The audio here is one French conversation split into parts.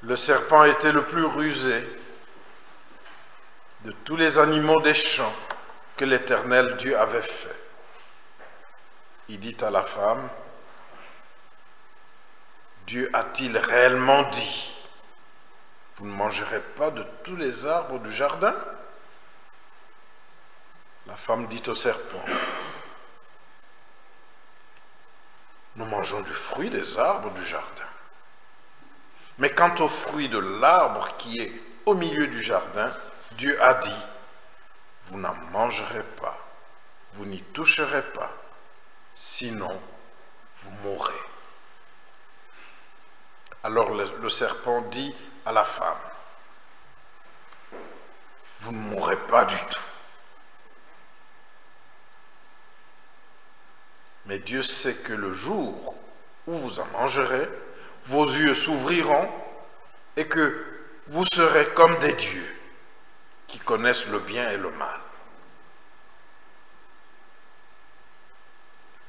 Le serpent était le plus rusé de tous les animaux des champs que l'Éternel Dieu avait fait. Il dit à la femme, Dieu a-t-il réellement dit, vous ne mangerez pas de tous les arbres du jardin? La femme dit au serpent, nous mangeons du fruit des arbres du jardin. Mais quant au fruit de l'arbre qui est au milieu du jardin, Dieu a dit, vous n'en mangerez pas, vous n'y toucherez pas, sinon vous mourrez. Alors le serpent dit à la femme, vous ne mourrez pas du tout. Mais Dieu sait que le jour où vous en mangerez, vos yeux s'ouvriront et que vous serez comme des dieux qui connaissent le bien et le mal.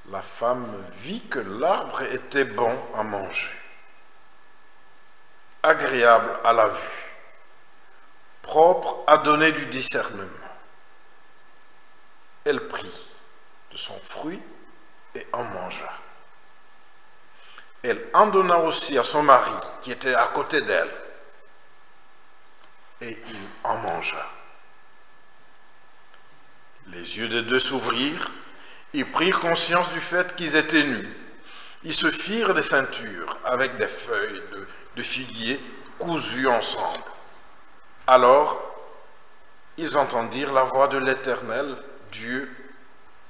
La femme vit que l'arbre était bon à manger, agréable à la vue, propre à donner du discernement. Elle prit de son fruit et en mangea. Elle en donna aussi à son mari qui était à côté d'elle, et il en mangea. Les yeux des deux s'ouvrirent, ils prirent conscience du fait qu'ils étaient nus. Ils se firent des ceintures avec des feuilles de figuier cousues ensemble. Alors, ils entendirent la voix de l'Éternel, Dieu,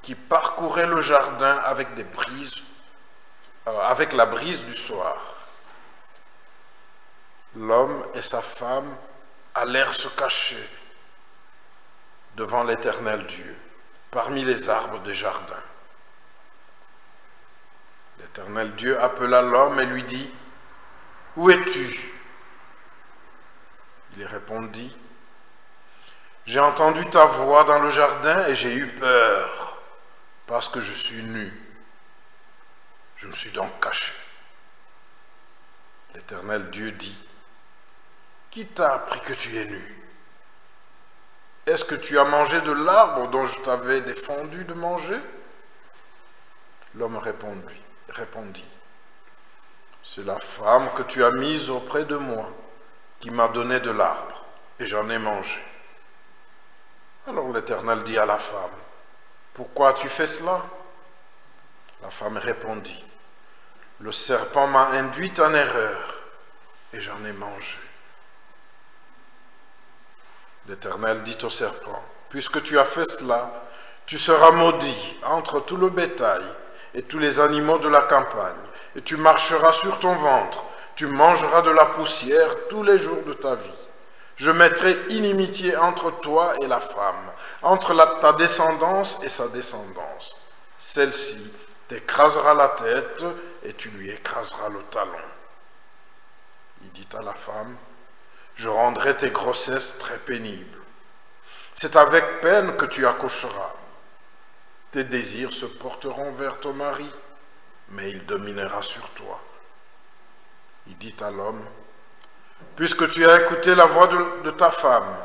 qui parcourait le jardin avec la brise du soir. L'homme et sa femme allèrent se cacher devant l'Éternel Dieu, parmi les arbres des jardins. L'Éternel Dieu appela l'homme et lui dit, « Où es-tu » Il répondit, « J'ai entendu ta voix dans le jardin et j'ai eu peur, parce que je suis nu. Je me suis donc caché. » L'Éternel Dieu dit, « Qui t'a appris que tu es nu? Est-ce que tu as mangé de l'arbre dont je t'avais défendu de manger? » L'homme répondit, « C'est la femme que tu as mise auprès de moi qui m'a donné de l'arbre, et j'en ai mangé. » Alors l'Éternel dit à la femme, « Pourquoi as-tu fait cela? » La femme répondit, « Le serpent m'a induite en erreur, et j'en ai mangé. » L'Éternel dit au serpent, « Puisque tu as fait cela, tu seras maudit entre tout le bétail et tous les animaux de la campagne, et tu marcheras sur ton ventre, tu mangeras de la poussière tous les jours de ta vie. Je mettrai inimitié entre toi et la femme, entre ta descendance et sa descendance. Celle-ci t'écrasera la tête et tu lui écraseras le talon. » Il dit à la femme, « Je rendrai tes grossesses très pénibles. C'est avec peine que tu accoucheras. Tes désirs se porteront vers ton mari, mais il dominera sur toi. » Il dit à l'homme, « Puisque tu as écouté la voix de ta femme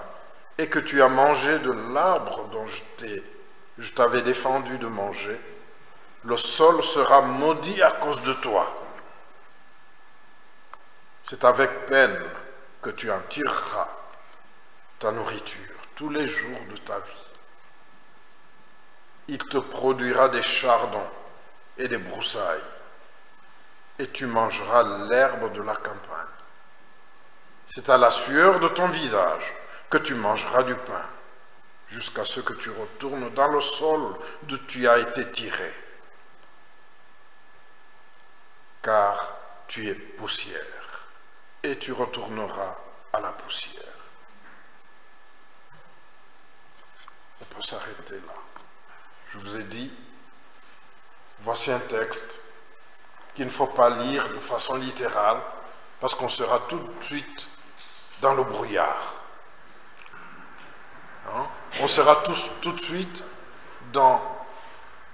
et que tu as mangé de l'arbre dont je t'avais défendu de manger, le sol sera maudit à cause de toi. C'est avec peine que tu en tireras ta nourriture tous les jours de ta vie. Il te produira des chardons et des broussailles, et tu mangeras l'herbe de la campagne. C'est à la sueur de ton visage que tu mangeras du pain, jusqu'à ce que tu retournes dans le sol d'où tu as été tiré. Car tu es poussière, et tu retourneras à la poussière. On peut s'arrêter là. Je vous ai dit, voici un texte qu'il ne faut pas lire de façon littérale, parce qu'on sera tout de suite dans le brouillard. Hein? On sera tout de suite dans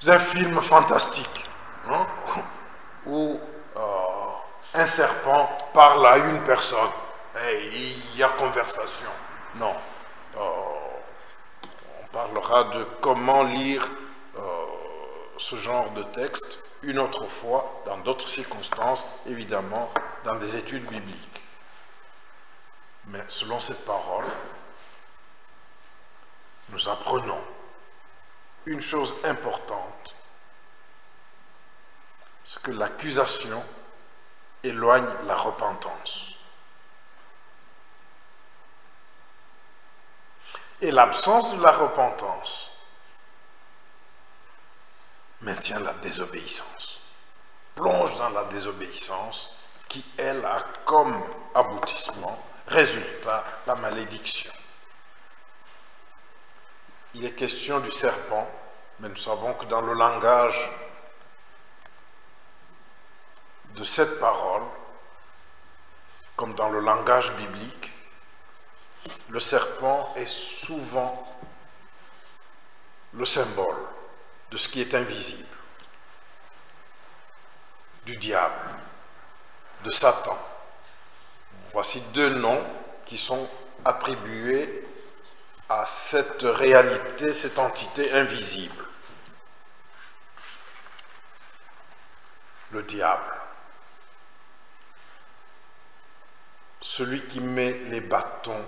un film fantastique, où un serpent parle à une personne. et il y a conversation. Non. On parlera de comment lire ce genre de texte une autre fois, dans d'autres circonstances, évidemment, dans des études bibliques. Mais selon cette parole, nous apprenons une chose importante, c'est que l'accusation éloigne la repentance. Et l'absence de la repentance maintient la désobéissance, plonge dans la désobéissance qui, elle, a comme aboutissement, résultat, la malédiction. Il est question du serpent, mais nous savons que dans le langage de cette parole, comme dans le langage biblique, le serpent est souvent le symbole de ce qui est invisible, du diable, de Satan. Voici deux noms qui sont attribués à cette réalité, cette entité invisible. Le diable, celui qui met les bâtons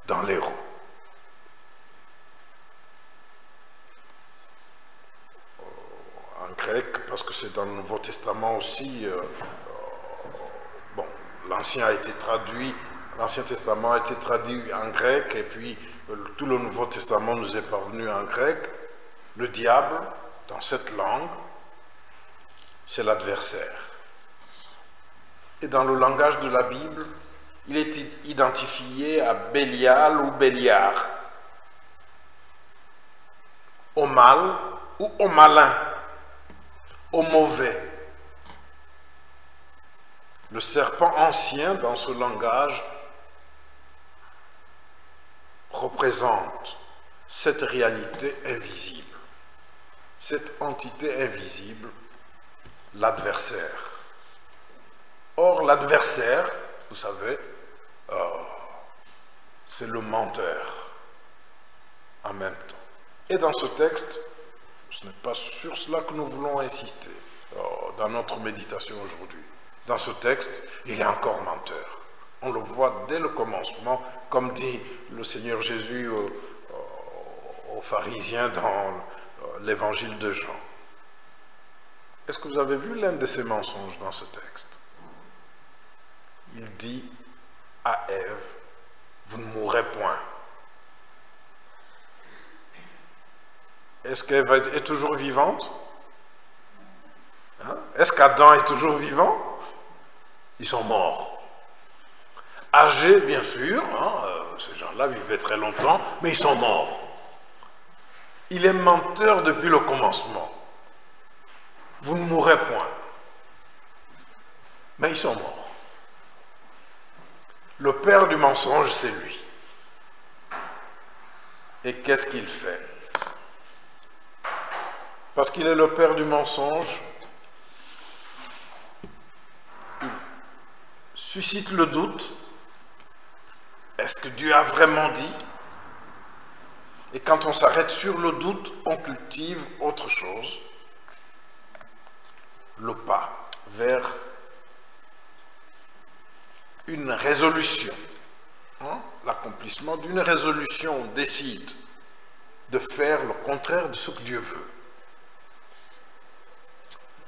dans les roues. En grec, parce que c'est dans le Nouveau Testament aussi, bon, l'Ancien Testament a été traduit en grec, et puis tout le Nouveau Testament nous est parvenu en grec. Le diable, dans cette langue, c'est l'adversaire. Et dans le langage de la Bible, il est identifié à Bélial ou Béliard, au mal ou au malin, au mauvais. Le serpent ancien, dans ce langage, représente cette réalité invisible, cette entité invisible, l'adversaire. Or, l'adversaire, vous savez, c'est le menteur en même temps. Et dans ce texte, ce n'est pas sur cela que nous voulons insister dans notre méditation aujourd'hui. Dans ce texte, il est encore menteur. On le voit dès le commencement, comme dit le Seigneur Jésus aux pharisiens dans l'évangile de Jean. Est-ce que vous avez vu l'un de ces mensonges dans ce texte? Il dit à Ève, vous ne mourrez point. Est-ce qu'Ève est toujours vivante? Hein? Est-ce qu'Adam est toujours vivant? Ils sont morts. Âgés, bien sûr, hein, ces gens-là vivaient très longtemps, mais ils sont morts. Il est menteur depuis le commencement. Vous ne mourrez point. Mais ils sont morts. Le père du mensonge, c'est lui. Et qu'est-ce qu'il fait? Parce qu'il est le père du mensonge, il suscite le doute. Est-ce que Dieu a vraiment dit? Et quand on s'arrête sur le doute, on cultive autre chose. Le pas vers une résolution. Hein? L'accomplissement d'une résolution. On décide de faire le contraire de ce que Dieu veut.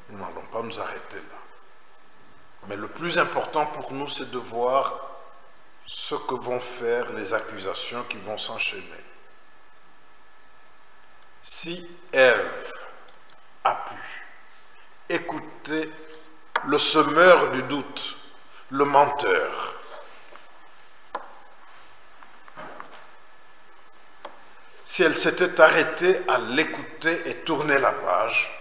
Nous n'allons pas nous arrêter là. Mais le plus important pour nous, c'est de voir ce que vont faire les accusations qui vont s'enchaîner. Si Ève a pu écouter le semeur du doute, le menteur, si elle s'était arrêtée à l'écouter et tourner la page,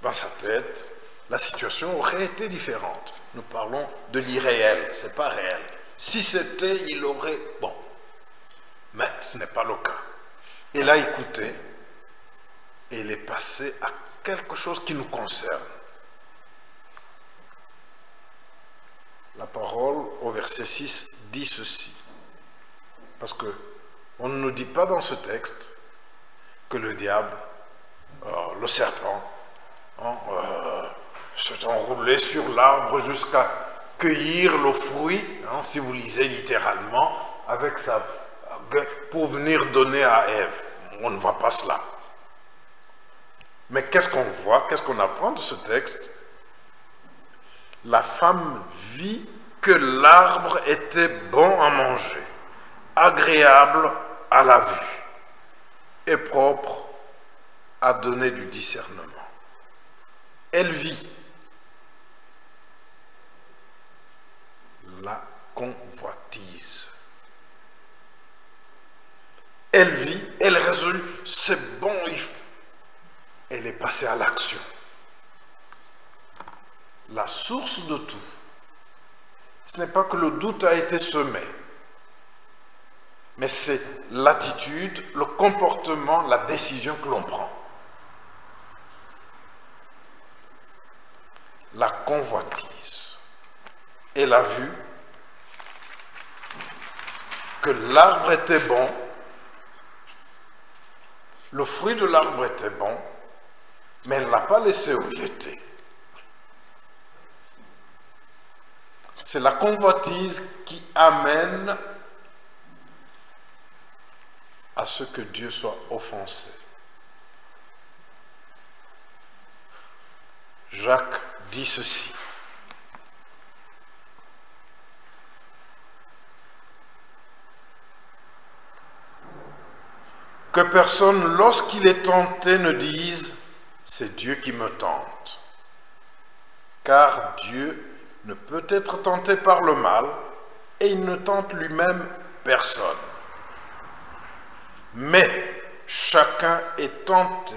dans sa tête, la situation aurait été différente. Nous parlons de l'irréel, ce n'est pas réel. Si c'était, il aurait... Bon, mais ce n'est pas le cas. Elle a écouté et elle est passée à quelque chose qui nous concerne. La parole au verset 6 dit ceci. Parce que on ne nous dit pas dans ce texte que le diable, le serpent, s'est enroulé sur l'arbre jusqu'à cueillir le fruit, si vous lisez littéralement, avec pour venir donner à Ève. On ne voit pas cela. Mais qu'est-ce qu'on voit, qu'est-ce qu'on apprend de ce texte? La femme vit que l'arbre était bon à manger, agréable à la vue et propre à donner du discernement. Elle vit la convoitise. Elle vit, elle résolut, c'est bon, elle est passée à l'action. La source de tout, ce n'est pas que le doute a été semé, mais c'est l'attitude, le comportement, la décision que l'on prend. La convoitise. Elle a vu que l'arbre était bon, le fruit de l'arbre était bon, mais elle ne l'a pas laissé où il était. C'est la convoitise qui amène à ce que Dieu soit offensé. Jacques dit ceci. Que personne, lorsqu'il est tenté, ne dise « c'est Dieu qui me tente ». Car Dieu ne peut être tenté par le mal et il ne tente lui-même personne. Mais chacun est tenté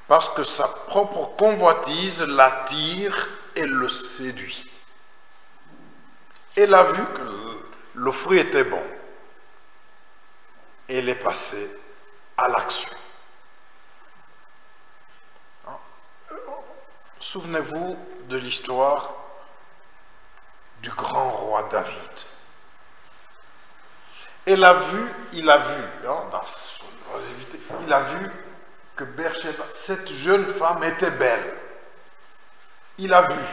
parce que sa propre convoitise l'attire et le séduit. Elle a vu que le fruit était bon. Elle est passée à l'action. Souvenez-vous de l'histoire du grand roi David. Il a vu, dans son oisiveté, il a vu que Bercheba, cette jeune femme, était belle. Il a vu.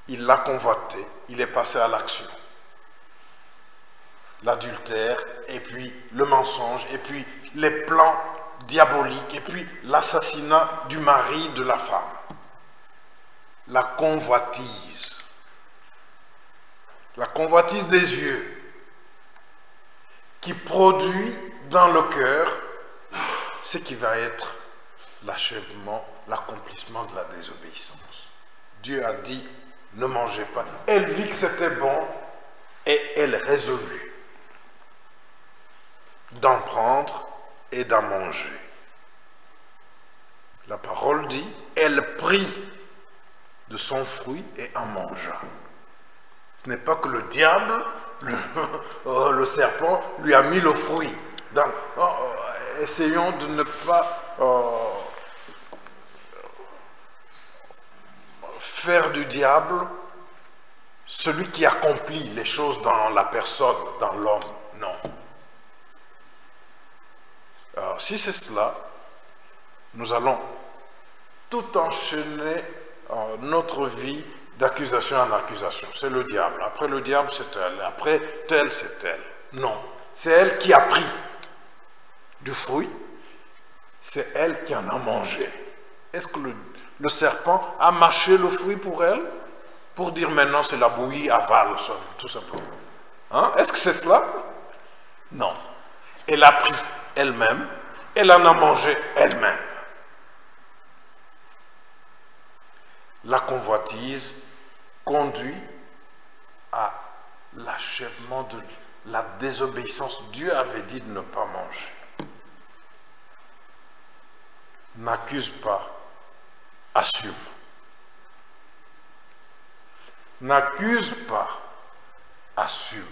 Il l'a convoitée, il est passé à l'action. L'adultère, et puis le mensonge, et puis les plans diaboliques, et puis l'assassinat du mari de la femme. La convoitise des yeux, qui produit dans le cœur ce qui va être l'achèvement, l'accomplissement de la désobéissance. Dieu a dit, ne mangez pas. Elle vit que c'était bon et elle résolut d'en prendre et d'en manger. La parole dit, elle prit de son fruit et en mangea. Ce n'est pas que le diable, le serpent, lui a mis le fruit. Donc, essayons de ne pas faire du diable celui qui accomplit les choses dans la personne, dans l'homme. Non. Alors, si c'est cela, nous allons tout enchaîner notre vie d'accusation en accusation. C'est le diable. Après le diable, c'est elle. Après tel, c'est elle. Non. C'est elle qui a pris du fruit. C'est elle qui en a mangé. Est-ce que le serpent a mâché le fruit pour elle? Pour dire maintenant c'est la bouillie, avale, tout simplement. Hein? Est-ce que c'est cela? Non. Elle a pris elle-même. Elle en a mangé elle-même. La convoitise conduit à l'achèvement de la désobéissance. Dieu avait dit de ne pas manger. N'accuse pas, assume. N'accuse pas, assume.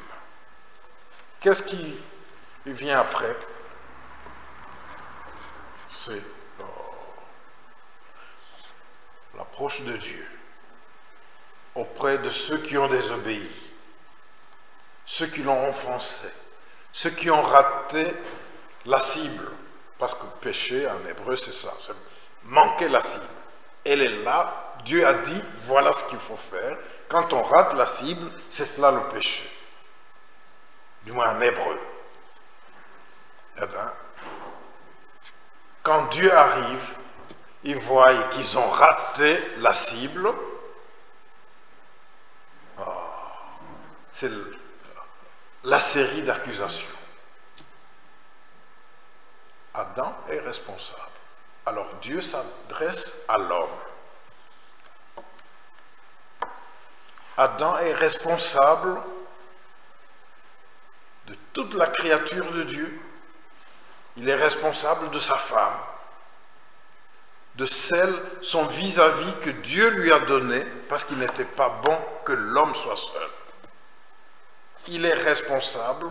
Qu'est-ce qui vient après? C'est l'approche de Dieu. auprès de ceux qui ont désobéi, ceux qui l'ont offensé, ceux qui ont raté la cible. Parce que péché, en hébreu, c'est ça, c'est manquer la cible. Elle est là, Dieu a dit, voilà ce qu'il faut faire. Quand on rate la cible, c'est cela le péché. Du moins en hébreu. Eh bien, quand Dieu arrive, ils voient qu'ils ont raté la cible. Oh, c'est la série d'accusations. Adam est responsable. Alors Dieu s'adresse à l'homme. Adam est responsable de toute la créature de Dieu. Il est responsable de sa femme, de son vis-à-vis que Dieu lui a donné, parce qu'il n'était pas bon que l'homme soit seul. Il est responsable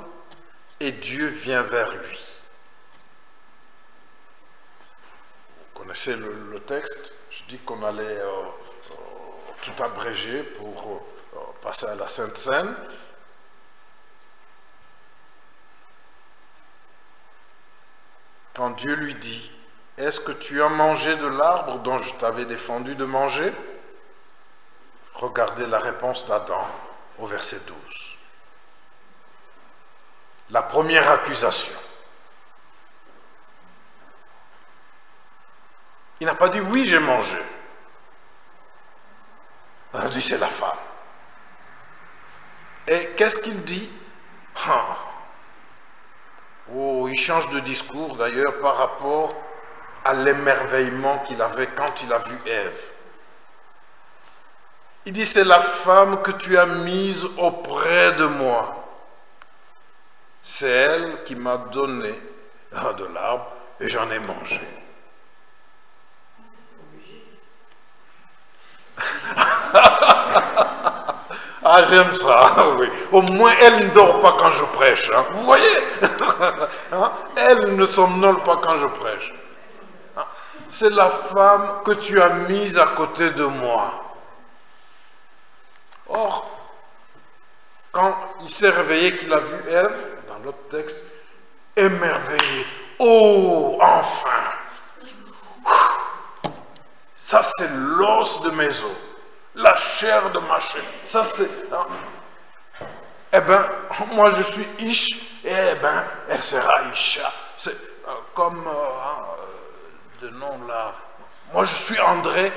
et Dieu vient vers lui. Vous connaissez le texte, je dis qu'on allait tout abréger pour passer à la Sainte Seine. Quand Dieu lui dit, est-ce que tu as mangé de l'arbre dont je t'avais défendu de manger? Regardez la réponse d'Adam au verset 12. La première accusation. Il n'a pas dit oui, j'ai mangé. Il a dit c'est la femme. Et qu'est-ce qu'il dit? Oh, il change de discours d'ailleurs par rapport à l'émerveillement qu'il avait quand il a vu Ève. Il dit c'est la femme que tu as mise auprès de moi. C'est elle qui m'a donné de l'arbre et j'en ai mangé. Ah, j'aime ça, oui. Au moins, elle ne dort pas quand je prêche. Hein. Vous voyez hein? Elle ne somnole pas quand je prêche. C'est la femme que tu as mise à côté de moi. Or, quand il s'est réveillé, qu'il a vu Ève, dans l'autre texte, émerveillé. Oh, enfin! Ça, c'est l'os de mes os. La chair de ma chair. Ça, c'est... Hein. Eh bien, moi, je suis Ish, et eh bien, elle sera Isha. C'est comme de nom là. Moi, je suis André,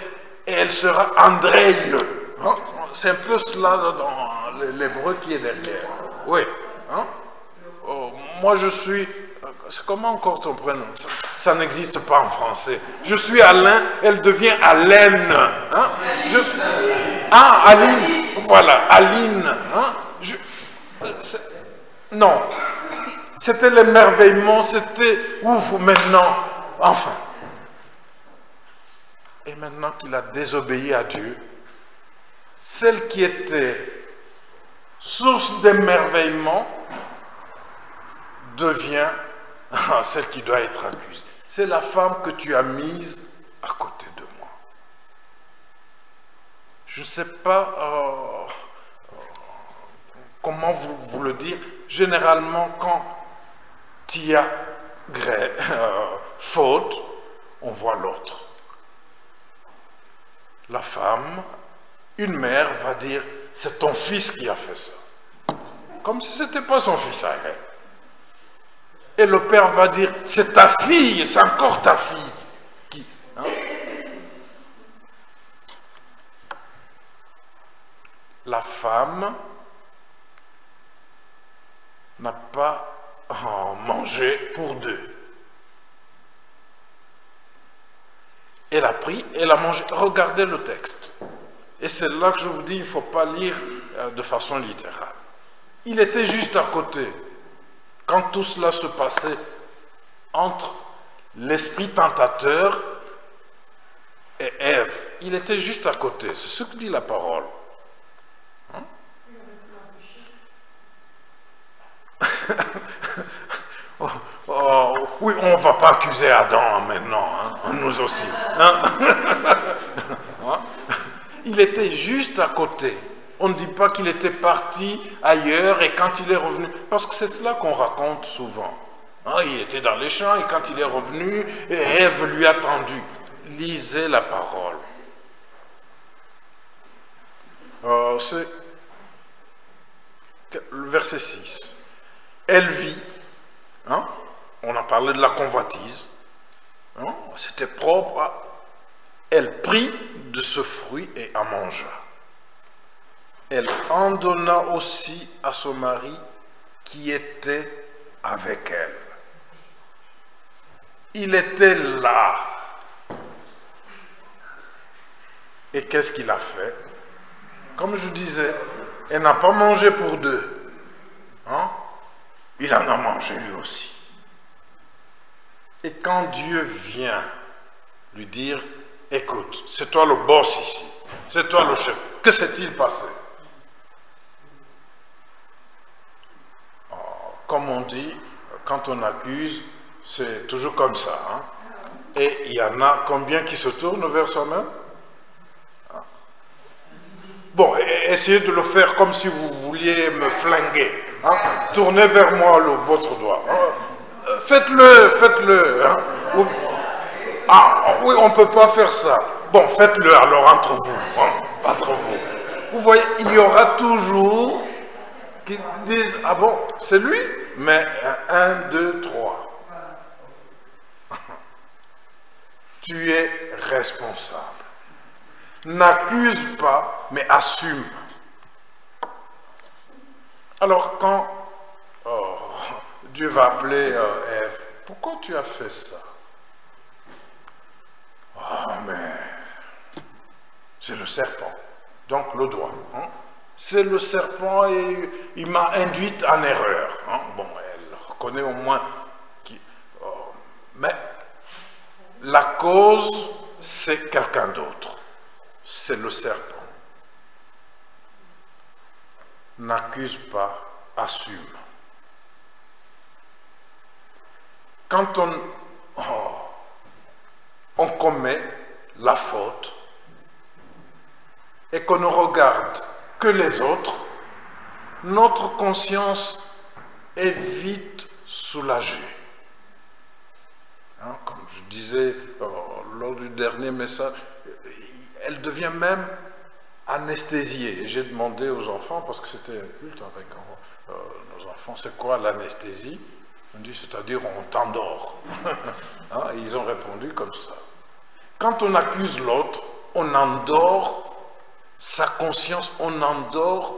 et elle sera Andréie. Hein. C'est un peu cela dans l'hébreu qui est derrière. Oui. Hein. Oh, moi, je suis... Comment encore ton prénom? Ça n'existe pas en français. Je suis Alain, elle devient Alaine. Hein? Aline. Voilà, Aline. Hein? Non. C'était l'émerveillement, c'était ouf, maintenant. Enfin. Et maintenant qu'il a désobéi à Dieu, celle qui était source d'émerveillement devient celle qui doit être accusée. C'est la femme que tu as mise à côté de moi. Je ne sais pas comment vous le dire. Généralement, quand il y a faute, on voit l'autre. La femme, une mère va dire, c'est ton fils qui a fait ça. Comme si ce n'était pas son fils à elle. Et le père va dire, c'est ta fille, c'est encore ta fille. Qui, hein? La femme n'a pas mangé pour deux. Elle a pris, elle a mangé. Regardez le texte. Et c'est là que je vous dis, il ne faut pas lire de façon littérale. Il était juste à côté. Quand tout cela se passait entre l'esprit tentateur et Ève, il était juste à côté. C'est ce que dit la parole. Hein? Oui, on ne va pas accuser Adam maintenant, hein? Nous aussi. Hein? il était juste à côté. On ne dit pas qu'il était parti ailleurs et quand il est revenu, parce que c'est cela qu'on raconte souvent. Hein, il était dans les champs et quand il est revenu, Ève lui a tendu. Lisez la parole. C'est le verset 6. Elle vit, hein, on a parlé de la convoitise, hein, c'était propre. Elle prit de ce fruit et en mangea. Elle en donna aussi à son mari qui était avec elle. Il était là. Et qu'est-ce qu'il a fait? Comme je disais, elle n'a pas mangé pour deux. Hein? Il en a mangé lui aussi. Et quand Dieu vient lui dire, écoute, c'est toi le boss ici, c'est toi le chef, que s'est-il passé? Comme on dit, quand on accuse, c'est toujours comme ça. Hein? Et il y en a combien qui se tournent vers soi-même? Bon, essayez de le faire comme si vous vouliez me flinguer. Hein? Tournez vers moi votre doigt. Hein? Faites-le, faites-le. Hein? Ah oui, on ne peut pas faire ça. Bon, faites-le alors entre vous. Hein? Entre vous. Vous voyez, il y aura toujours qui disent, ah bon, c'est lui? Mais 1, 2, 3. Tu es responsable. N'accuse pas, mais assume. Alors quand Dieu va appeler Ève, pourquoi tu as fait ça? Oh, mais c'est le serpent, donc le doigt. Hein? C'est le serpent et il m'a induite en erreur. Hein? Bon, elle reconnaît au moins. Mais la cause, c'est quelqu'un d'autre. C'est le serpent. N'accuse pas, assume. Quand on commet la faute et qu'on ne regarde que les autres, notre conscience est vite soulagée. Hein, comme je disais lors du dernier message, elle devient même anesthésiée. J'ai demandé aux enfants, parce que c'était un culte avec nos enfants, c'est quoi l'anesthésie? On dit, c'est-à-dire on t'endort. Hein, et ils ont répondu comme ça. Quand on accuse l'autre, on endort sa conscience, on endort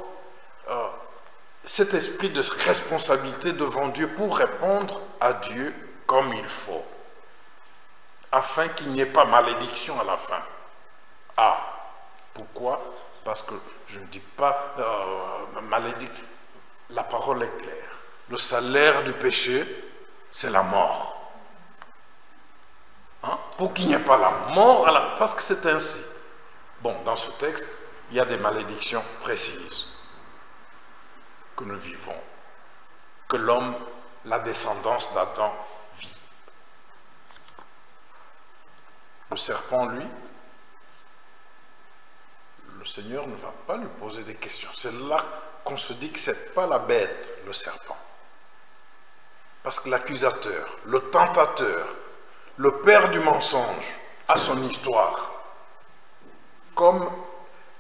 cet esprit de responsabilité devant Dieu pour répondre à Dieu comme il faut, afin qu'il n'y ait pas malédiction à la fin. Ah, pourquoi? Parce que je ne dis pas malédiction. La parole est claire. Le salaire du péché, c'est la mort. Hein? Pour qu'il n'y ait pas la mort, parce que c'est ainsi. Bon, dans ce texte, il y a des malédictions précises que nous vivons, que l'homme, la descendance d'Adam, vit. Le serpent, lui, le Seigneur ne va pas lui poser des questions. C'est là qu'on se dit que ce n'est pas la bête, le serpent. Parce que l'accusateur, le tentateur, le père du mensonge a son histoire. Comme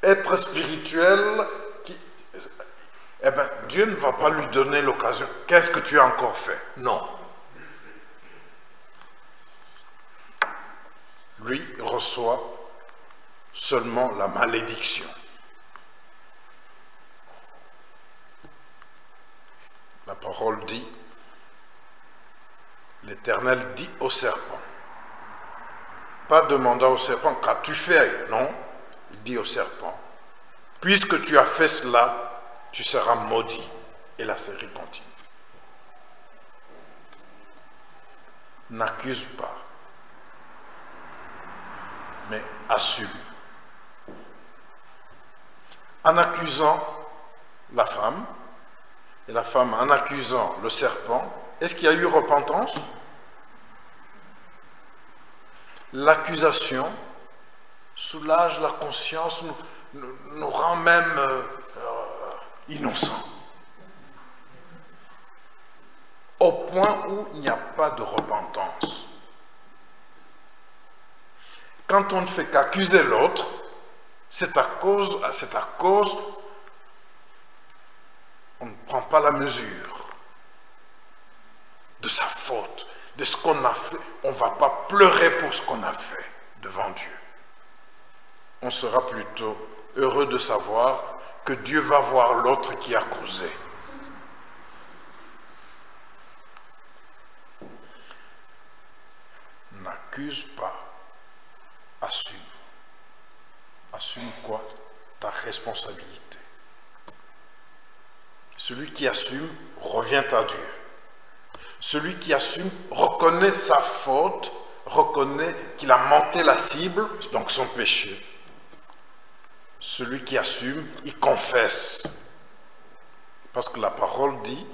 être spirituel, eh bien, Dieu ne va pas lui donner l'occasion. Qu'est-ce que tu as encore fait? Non. Lui reçoit seulement la malédiction. La parole dit, l'Éternel dit au serpent, pas demandant au serpent, qu'as-tu fait? Non, il dit au serpent, puisque tu as fait cela, tu seras maudit. Et la série continue. N'accuse pas, mais assume. En accusant la femme, et la femme en accusant le serpent, est-ce qu'il y a eu repentance? L'accusation soulage la conscience, nous rend même innocents. Au point où il n'y a pas de repentance. Quand on ne fait qu'accuser l'autre, c'est à cause on ne prend pas la mesure de sa faute, de ce qu'on a fait. On ne va pas pleurer pour ce qu'on a fait devant Dieu. On sera plutôt heureux de savoir que Dieu va voir l'autre qui a causé. N'accuse pas, assume. Assume quoi? Ta responsabilité. Celui qui assume revient à Dieu. Celui qui assume reconnaît sa faute, reconnaît qu'il a manqué la cible, donc son péché. Celui qui assume, il confesse. Parce que la parole dit,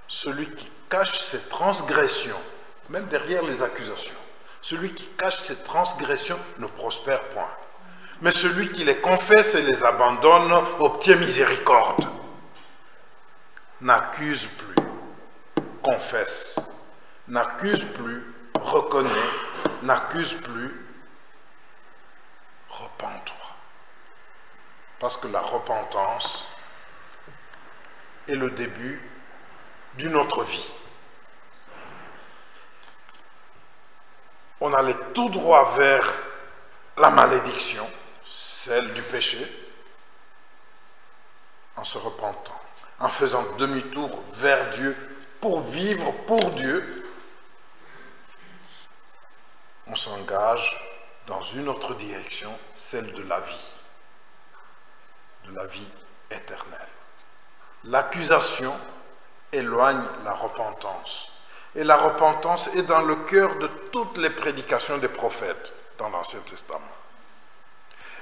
celui qui cache ses transgressions, même derrière les accusations, celui qui cache ses transgressions ne prospère point. Mais celui qui les confesse et les abandonne obtient miséricorde. N'accuse plus, confesse. N'accuse plus, reconnais. N'accuse plus, repens-toi. Parce que la repentance est le début d'une autre vie. On allait tout droit vers la malédiction, celle du péché, en se repentant, en faisant demi-tour vers Dieu pour vivre pour Dieu. On s'engage dans une autre direction, celle de la vie éternelle. L'accusation éloigne la repentance. Et la repentance est dans le cœur de toutes les prédications des prophètes dans l'Ancien Testament.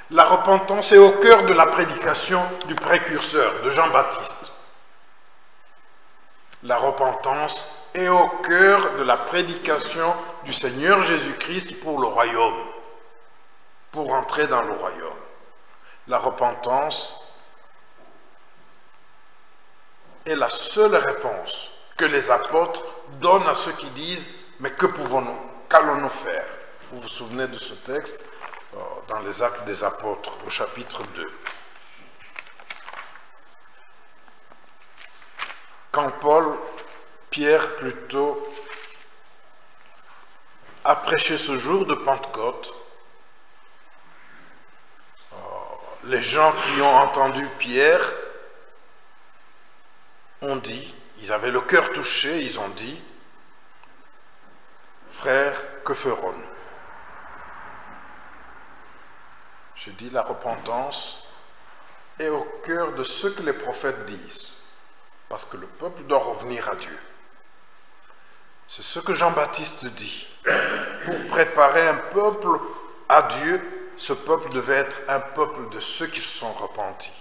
La repentance est au cœur de la prédication du précurseur, de Jean-Baptiste. La repentance est au cœur de la prédication du Seigneur Jésus-Christ pour le royaume, pour entrer dans le royaume. La repentance est la seule réponse que les apôtres donnent à ceux qui disent « Mais que pouvons-nous, qu'allons-nous faire ?» Vous vous souvenez de ce texte dans les Actes des Apôtres, au chapitre 2. Quand Pierre plutôt, a prêché ce jour de Pentecôte, les gens qui ont entendu Pierre ont dit, ils avaient le cœur touché, ils ont dit, « Frères, que ferons-nous » J'ai dit, la repentance est au cœur de ce que les prophètes disent, parce que le peuple doit revenir à Dieu. C'est ce que Jean-Baptiste dit. Pour préparer un peuple à Dieu, ce peuple devait être un peuple de ceux qui se sont repentis.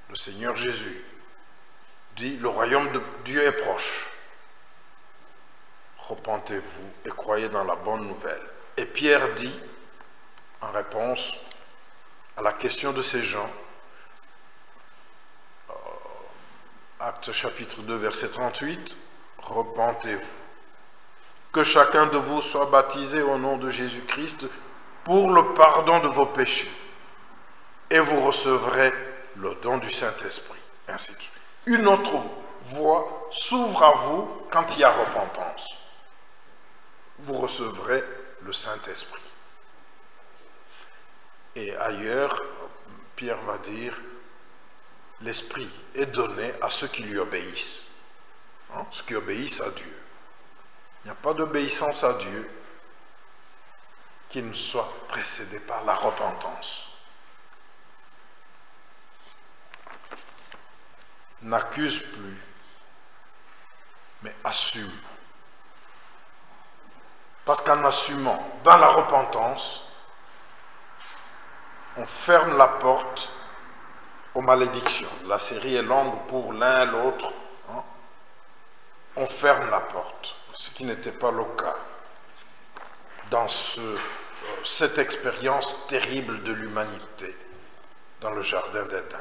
Le Seigneur Jésus dit, le royaume de Dieu est proche. Repentez-vous et croyez dans la bonne nouvelle. Et Pierre dit, en réponse à la question de ces gens, Actes chapitre 2, verset 38, repentez-vous. Que chacun de vous soit baptisé au nom de Jésus-Christ pour le pardon de vos péchés, et vous recevrez le don du Saint-Esprit. Ainsi de suite. Une autre voie s'ouvre à vous quand il y a repentance. Vous recevrez le Saint-Esprit. Et ailleurs, Pierre va dire, l'Esprit est donné à ceux qui lui obéissent. Ceux qui obéissent à Dieu. Il n'y a pas d'obéissance à Dieu qui ne soit précédée par la repentance. N'accuse plus, mais assume. Parce qu'en assumant dans la repentance, on ferme la porte aux malédictions. La série est longue pour l'un et l'autre. On ferme la porte, ce qui n'était pas le cas dans cette expérience terrible de l'humanité, dans le jardin d'Éden.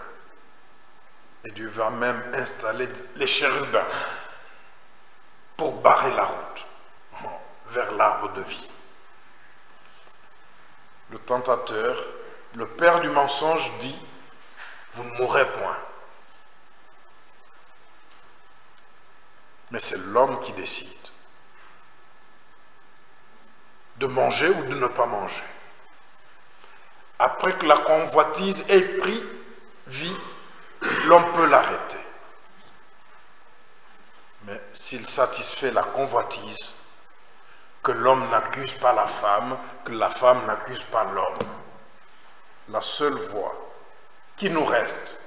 Et Dieu va même installer les chérubins pour barrer la route vers l'arbre de vie. Le tentateur, le père du mensonge, dit « Vous ne mourrez point ». Mais c'est l'homme qui décide de manger ou de ne pas manger. Après que la convoitise ait pris vie, l'homme peut l'arrêter. Mais s'il satisfait la convoitise, que l'homme n'accuse pas la femme, que la femme n'accuse pas l'homme. La seule voie qui nous reste,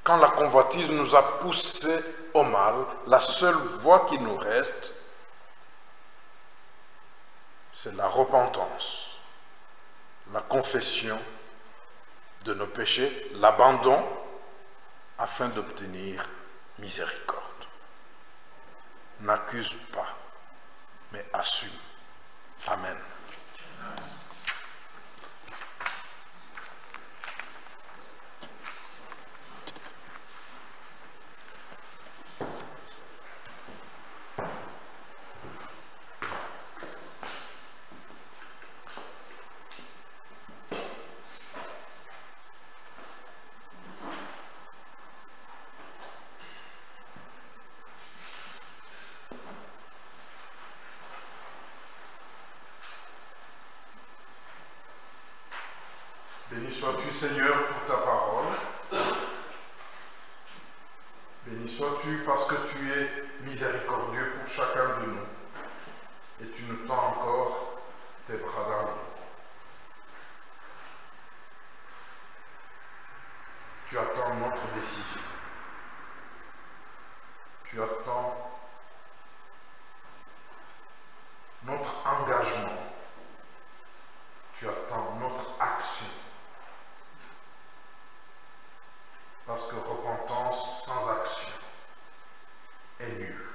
quand la convoitise nous a poussés au mal, la seule voie qui nous reste, c'est la repentance, la confession de nos péchés, l'abandon, afin d'obtenir miséricorde. N'accuse pas, mais assume. Amen. Béni sois-tu, Seigneur, pour ta parole. Béni sois-tu parce que tu es miséricordieux pour chacun de nous. Et tu nous tends encore tes bras d'amour. Tu attends notre décision. Tu attends notre engagement. Tu attends notre action. Parce que repentance sans action est nulle,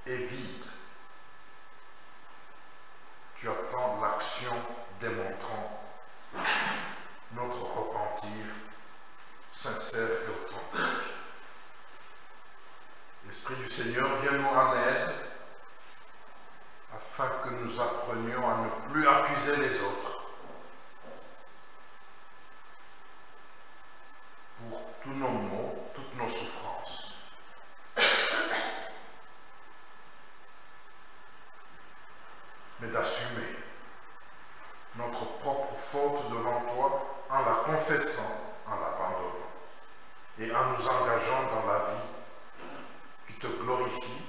est vide. Tu attends l'action démontrant notre repentir sincère et authentique. L'Esprit du Seigneur vient nous en aide afin que nous apprenions à ne plus accuser les autres. Pour tous nos maux, toutes nos souffrances. Mais d'assumer notre propre faute devant toi en la confessant, en l'abandonnant et en nous engageant dans la vie qui te glorifie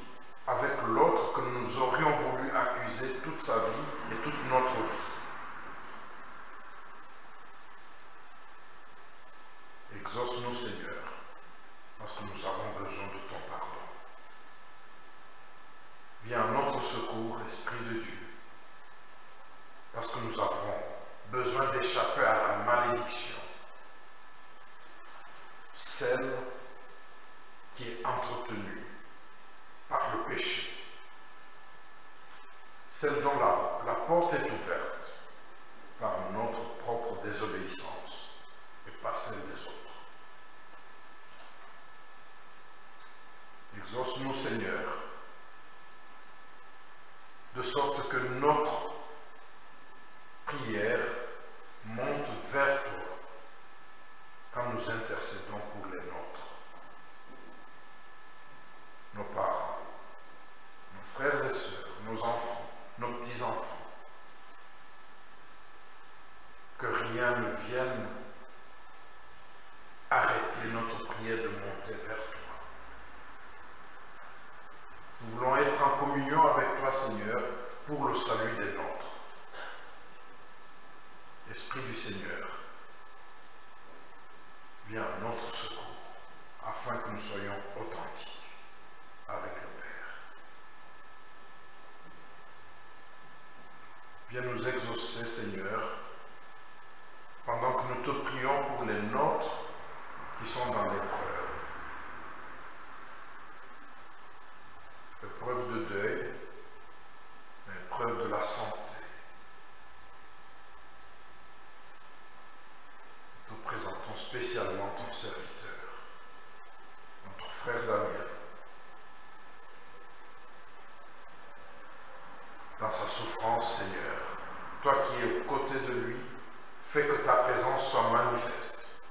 avec l'autre que nous aurions voulu accuser toute sa vie et toute notre vie. Exauce-nous, Seigneur, parce que nous avons besoin de ton pardon. Viens à notre secours, Esprit de Dieu, parce que nous avons besoin d'échapper à la malédiction, celle qui est entretenue par le péché, celle dont la porte est ouverte par notre propre désobéissance et pas celle des autres. Exauce-nous, Seigneur, de sorte que notre prière monte vers toi quand nous intercédons pour les nôtres, nos parents, nos frères et sœurs, nos enfants, nos petits-enfants. Que rien ne vienne arrêter notre prière de monter vers toi. Nous voulons être en communion avec toi, Seigneur, pour le salut des nôtres. Esprit du Seigneur, viens à notre secours, afin que nous soyons authentiques avec le Père. Viens nous exaucer, Seigneur, pendant que nous te prions pour les nôtres qui sont dans l'épreuve. Épreuve de deuil, épreuve de la santé, frère Daniel, dans sa souffrance, Seigneur, toi qui es aux côtés de lui, fais que ta présence soit manifeste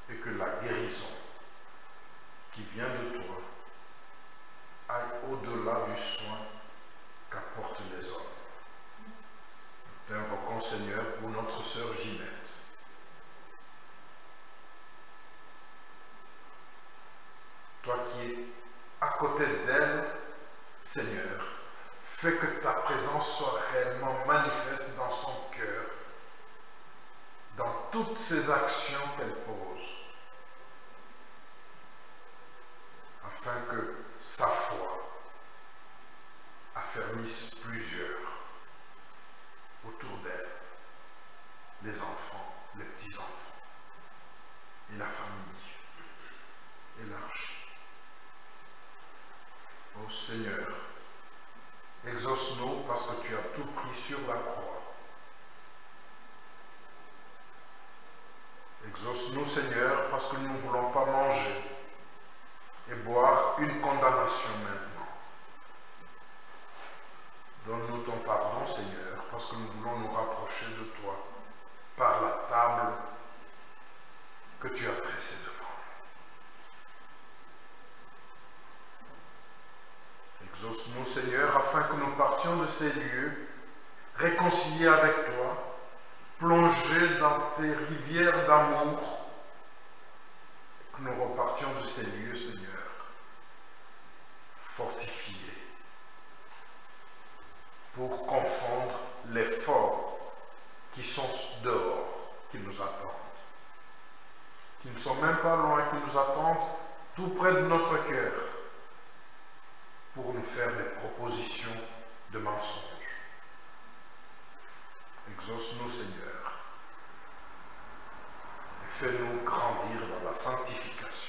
et que la guérison qui vient de toi aille au-delà du soin qu'apportent les hommes. Nous t'invoquons, Seigneur, pour notre sœur Ginette. Toi qui es à côté d'elle, Seigneur, fais que ta présence soit réellement manifeste dans son cœur, dans toutes ces actions qu'elle pose, afin que sa foi affermisse plusieurs autour d'elle, les enfants, les petits-enfants, et la famille élargie. Ô Seigneur, exauce-nous parce que tu as tout pris sur la croix. Exauce-nous, Seigneur, parce que nous ne voulons pas manger et boire une condamnation maintenant. Donne-nous ton pardon, Seigneur, parce que nous voulons nous rapprocher de toi par la table que tu as dressée devant nous. Exauce-nous, Seigneur, afin que nous partions de ces lieux, réconciliés avec toi, plongés dans tes rivières d'amour, que nous repartions de ces lieux, Seigneur, fortifiés, pour confondre les forts qui sont dehors, qui nous attendent, qui ne sont même pas loin, qui nous attendent tout près de notre cœur, pour nous faire des propositions de mensonges. Exauce-nous, Seigneur, et fais-nous grandir dans la sanctification.